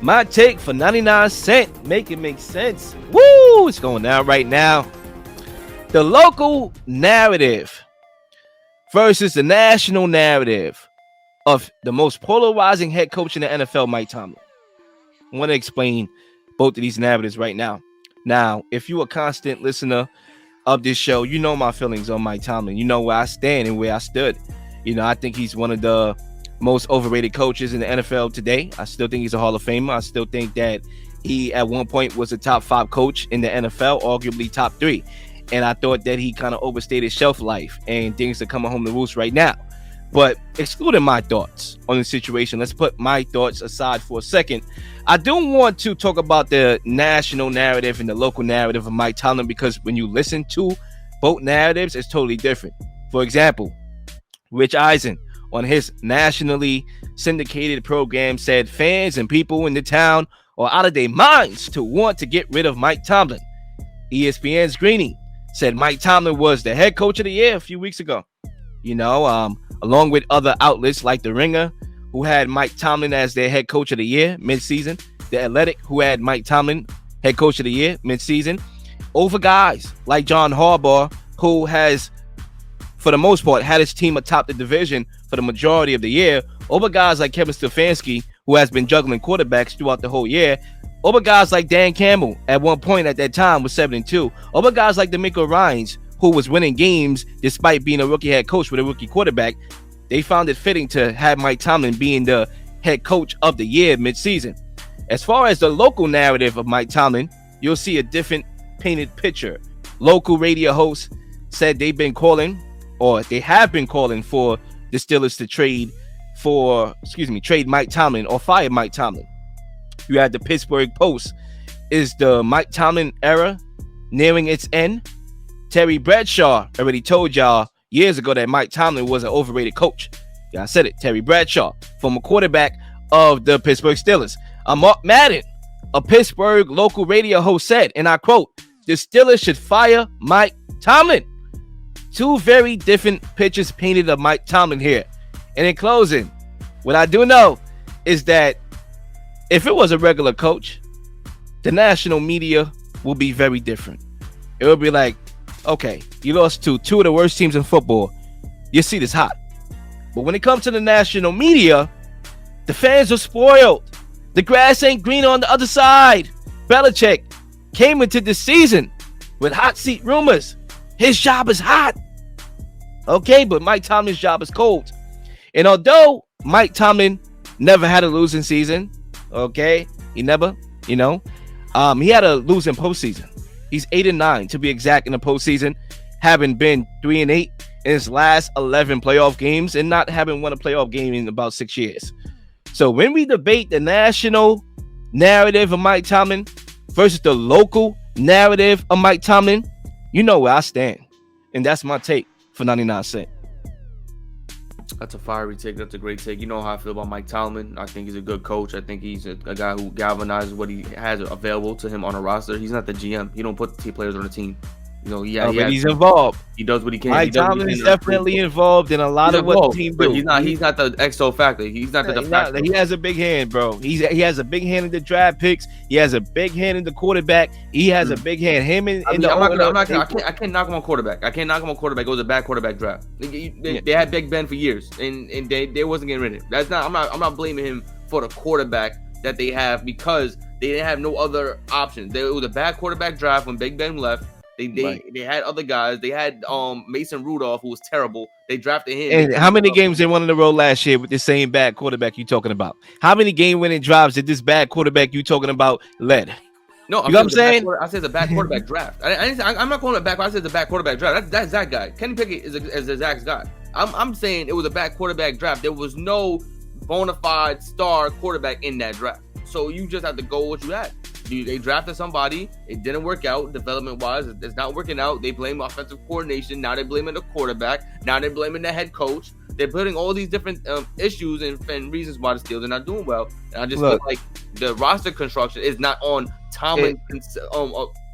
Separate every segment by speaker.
Speaker 1: My take for 99 cents. Make it make sense. Woo! It's going down right now. The local narrative versus the national narrative of the most polarizing head coach in the NFL, Mike Tomlin. I want to explain both of these narratives right now. Now, if you're a constant listener of this show, you know my feelings on Mike Tomlin. You know where I stand and where I stood. I think he's one of the most overrated coaches in the NFL today. I still think he's a Hall of Famer. I still think that he at one point was a top 5 coach in the NFL, arguably top 3. And I thought that he kind of overstayed his shelf life and things are coming home to roost right now. But excluding my thoughts on the situation, let's put my thoughts aside for a second. I do want to talk about the national narrative and the local narrative of Mike Tomlin, because when you listen to both narratives, it's totally different. For example, Rich Eisen on his nationally syndicated program said fans and people in the town are out of their minds to want to get rid of Mike Tomlin. ESPN's Greeny said Mike Tomlin was the head coach of the year a few weeks ago. Along with other outlets like The Ringer, who had Mike Tomlin as their head coach of the year midseason. The Athletic, who had Mike Tomlin head coach of the year midseason. Over guys like John Harbaugh, who has, for the most part, had his team atop the division for the majority of the year. Over guys like Kevin Stefanski, who has been juggling quarterbacks throughout the whole year. Over guys like Dan Campbell, at one point at that time, was 7-2. Over guys like DeMeco Ryans, who was winning games despite being a rookie head coach with a rookie quarterback. They found it fitting to have Mike Tomlin being the head coach of the year midseason. As far as the local narrative of Mike Tomlin, you'll see a different painted picture. Local radio hosts said they have been calling for the Steelers to trade Mike Tomlin or fire Mike Tomlin. You had the Pittsburgh Post. Is the Mike Tomlin era nearing its end? Terry Bradshaw already told y'all years ago that Mike Tomlin was an overrated coach. Yeah, I said it. Terry Bradshaw, former quarterback of the Pittsburgh Steelers. Mark Madden, a Pittsburgh local radio host, said, and I quote, "The Steelers should fire Mike Tomlin." Two very different pictures painted of Mike Tomlin here. And in closing, what I do know is that if it was a regular coach, the national media will be very different. It will be like, okay, you lost to 2 of the worst teams in football. Your seat is hot. But when it comes to the national media, the fans are spoiled. The grass ain't green on the other side. Belichick came into this season with hot seat rumors. His job is hot. Okay, but Mike Tomlin's job is cold. And although Mike Tomlin never had a losing season, okay, he never, he had a losing postseason. He's 8-9 to be exact in the postseason, having been 3-8 in his last 11 playoff games and not having won a playoff game in about 6 years. So when we debate the national narrative of Mike Tomlin versus the local narrative of Mike Tomlin, you know where I stand. And that's my take for 99 cents.
Speaker 2: That's a fiery take. That's a great take. You know how I feel about Mike Tomlin. I think he's a good coach. I think he's a guy who galvanizes what he has available to him on a roster. He's not the GM. He don't put the players on the team. But he's involved. He does what he can.
Speaker 1: Mike Tomlin is definitely involved in a lot of what the team do.
Speaker 2: But he's not the XO factor. He's not the de facto.
Speaker 1: He has a big hand, bro. He has a big hand in the draft picks. He has a big hand in the quarterback. He has a big hand. I can't
Speaker 2: knock him on quarterback. I can't knock him on quarterback. It was a bad quarterback draft. They had Big Ben for years, and they wasn't getting rid of him. That's not. I'm not blaming him for the quarterback that they have, because they didn't have no other options. It was a bad quarterback draft when Big Ben left. They had other guys. They had Mason Rudolph, who was terrible. They drafted him.
Speaker 1: And how many games they won in a row last year with the same bad quarterback you talking about? How many game-winning drives did this bad quarterback you talking about led?
Speaker 2: No,
Speaker 1: you know what I'm saying?
Speaker 2: I said it's a bad quarterback draft. I'm not calling it back. I said it's a bad quarterback draft. That's that guy. Kenny Pickett is a Zach's guy. I'm saying it was a bad quarterback draft. There was no bona fide star quarterback in that draft. So you just have to go what you had. They drafted somebody. It didn't work out development-wise. It's not working out. They blame offensive coordination. Now they're blaming the quarterback. Now they're blaming the head coach. They're putting all these different issues and reasons why the Steelers are not doing well. And I just feel like the roster construction is not on Tomlin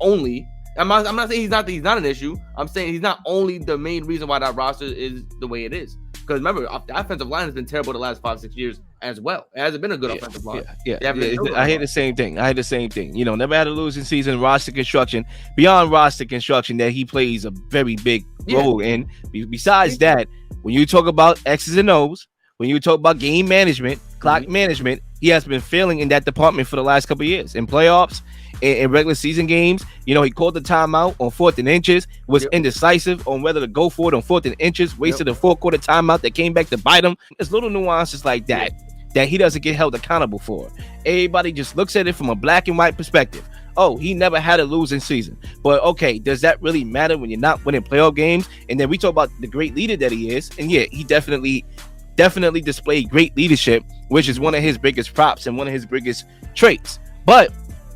Speaker 2: only. I'm not saying he's not an issue. I'm saying he's not only the main reason why that roster is the way it is. Because remember, the offensive line has been terrible the last 5-6 years as well. It hasn't been a good offensive line.
Speaker 1: Yeah. I hear the same thing. Never had a losing season. Roster construction, beyond roster construction, that he plays a very big role in. Besides that, when you talk about X's and O's, when you talk about game management, clock management, he has been failing in that department for the last couple of years. In playoffs, in regular season games, he called the timeout on 4th and inches, was indecisive on whether to go for it on 4th and inches, wasted a 4-quarter timeout that came back to bite him. There's little nuances like that that he doesn't get held accountable for. Everybody just looks at it from a black and white perspective. Oh, he never had a losing season. But okay, does that really matter when you're not winning playoff games? And then we talk about the great leader that he is. And he definitely displayed great leadership, which is one of his biggest props and one of his biggest traits. But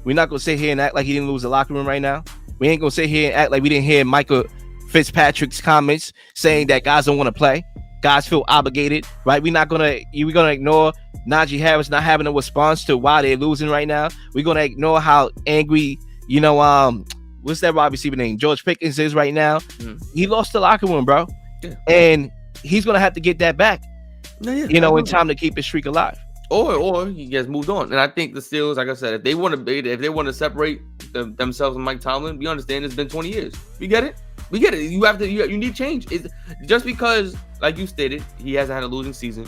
Speaker 1: we're not going to sit here and act like he didn't lose the locker room right now. We ain't going to sit here and act like we didn't hear Michael Fitzpatrick's comments saying that guys don't want to play. Guys feel obligated, right? We're going to ignore Najee Harris not having a response to why they're losing right now. We're going to ignore how angry, what's that wide receiver name? George Pickens is right now. He lost the locker room, bro. Yeah. And he's going to have to get that back, in time to keep his streak alive.
Speaker 2: Or he gets moved on. And I think the Steelers, like I said, if they want to separate themselves and Mike Tomlin, we understand it's been 20 years. We get it. You need change. It's just because, like you stated, he hasn't had a losing season.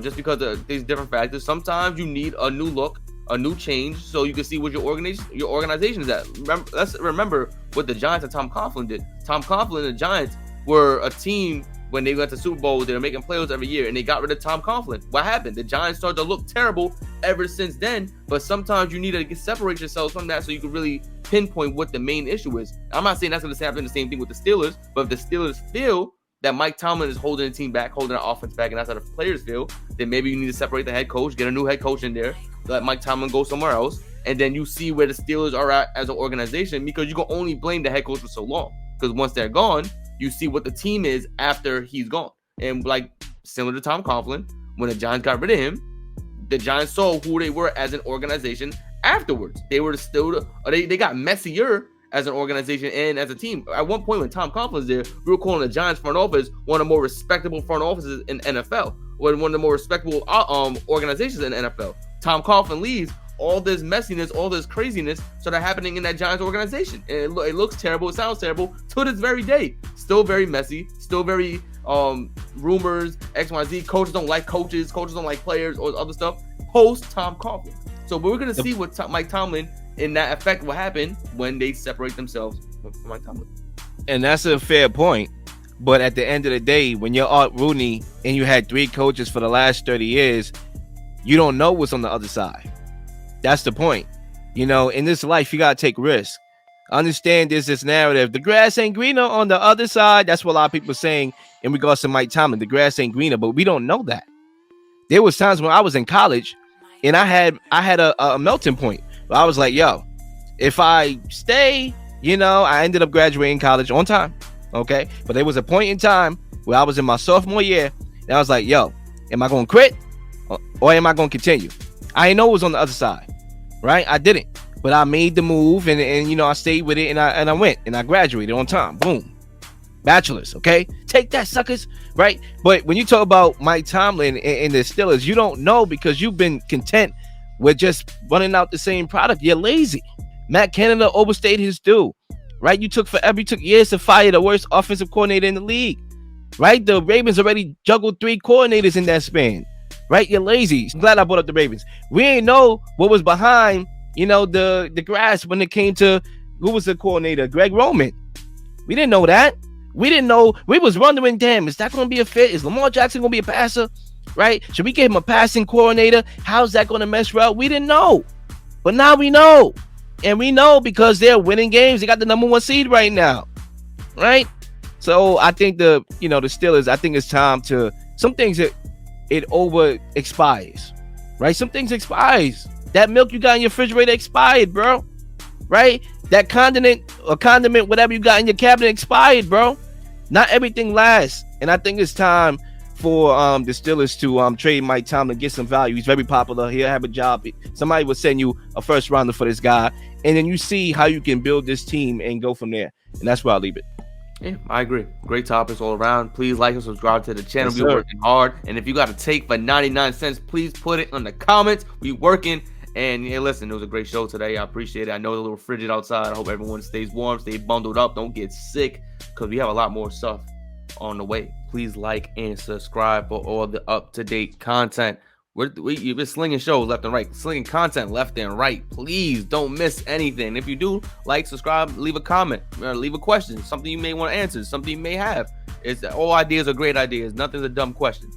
Speaker 2: Just because of these different factors. Sometimes you need a new look, a new change, so you can see what your organization is at. Let's remember what the Giants and Tom Coughlin did. Tom Coughlin and the Giants were a team. When they went to Super Bowl, they were making playoffs every year, and they got rid of Tom Coughlin. What happened? The Giants started to look terrible ever since then, but sometimes you need to separate yourselves from that so you can really pinpoint what the main issue is. I'm not saying that's going to happen the same thing with the Steelers, but if the Steelers feel that Mike Tomlin is holding the team back, holding the offense back, and that's how the players feel, then maybe you need to separate the head coach, get a new head coach in there, let Mike Tomlin go somewhere else, and then you see where the Steelers are at as an organization, because you can only blame the head coach for so long, because once they're gone, you see what the team is after he's gone. And like similar to Tom Coughlin, when the Giants got rid of him, the Giants saw who they were as an organization afterwards. They were still, they got messier as an organization and as a team. At one point when Tom Coughlin was there, we were calling the Giants front office one of the more respectable front offices in NFL, or one of the more respectable organizations in NFL. Tom Coughlin leaves, all this messiness, all this craziness started happening in that Giants organization. And it looks terrible. It sounds terrible to this very day. Still very messy. Still very rumors, X, Y, Z. Coaches don't like coaches. Coaches don't like players or other stuff. Post Tom Coughlin. So we're going to see what Mike Tomlin, in that effect, will happen when they separate themselves from Mike Tomlin.
Speaker 1: And that's a fair point. But at the end of the day, when you're Art Rooney and you had 3 coaches for the last 30 years, you don't know what's on the other side. That's the point. In this life, you got to take risks. Understand this narrative. The grass ain't greener on the other side. That's what a lot of people are saying in regards to Mike Tomlin. The grass ain't greener, but we don't know that. There was times when I was in college and I had a melting point. I was like, yo, if I stay, I ended up graduating college on time. Okay. But there was a point in time where I was in my sophomore year and I was like, yo, am I going to quit or am I going to continue? I didn't know it was on the other side. Right? I didn't. But I made the move and I stayed with it and I went and I graduated on time. Boom. Bachelor's, okay? Take that, suckers. Right? But when you talk about Mike Tomlin and the Steelers, you don't know because you've been content with just running out the same product. You're lazy. Matt Canada overstayed his due. Right? You took years to fire the worst offensive coordinator in the league. Right? The Ravens already juggled 3 coordinators in that span. Right? You're lazy. I'm glad I brought up the Ravens. We ain't know what was behind, the grass when it came to who was the coordinator, Greg Roman. We didn't know that. We didn't know. We was wondering, damn, is that going to be a fit? Is Lamar Jackson going to be a passer? Right? Should we give him a passing coordinator? How's that going to mesh well? We didn't know. But now we know. And we know because they're winning games. They got the number 1 seed right now. Right? So I think the Steelers, I think it's time to, some things that it over expires, right? Some things expires. That milk you got in your refrigerator expired, bro. Right? That condiment, whatever you got in your cabinet expired, bro. Not everything lasts. And I think it's time for the Steelers to trade Mike Tomlin, get some value. He's very popular. He'll have a job. Somebody will send you a first rounder for this guy. And then you see how you can build this team and go from there. And that's where I'll leave it.
Speaker 2: Yeah, I agree. Great topics all around. Please like and subscribe to the channel.
Speaker 1: Yes,
Speaker 2: We're
Speaker 1: sir.
Speaker 2: working hard. And if you got a take for 99 cents, please put it in the comments. We working. And yeah, listen, it was a great show today. I appreciate it. I know it's a little frigid outside. I hope everyone stays warm, stay bundled up, don't get sick, because we have a lot more stuff on the way. Please like and subscribe for all the up-to-date content. You've been slinging shows left and right, slinging content left and right. Please don't miss anything. If you do, like, subscribe, leave a comment, or leave a question, something you may want to answer, something you may have. It's all ideas are great ideas. Nothing's a dumb question.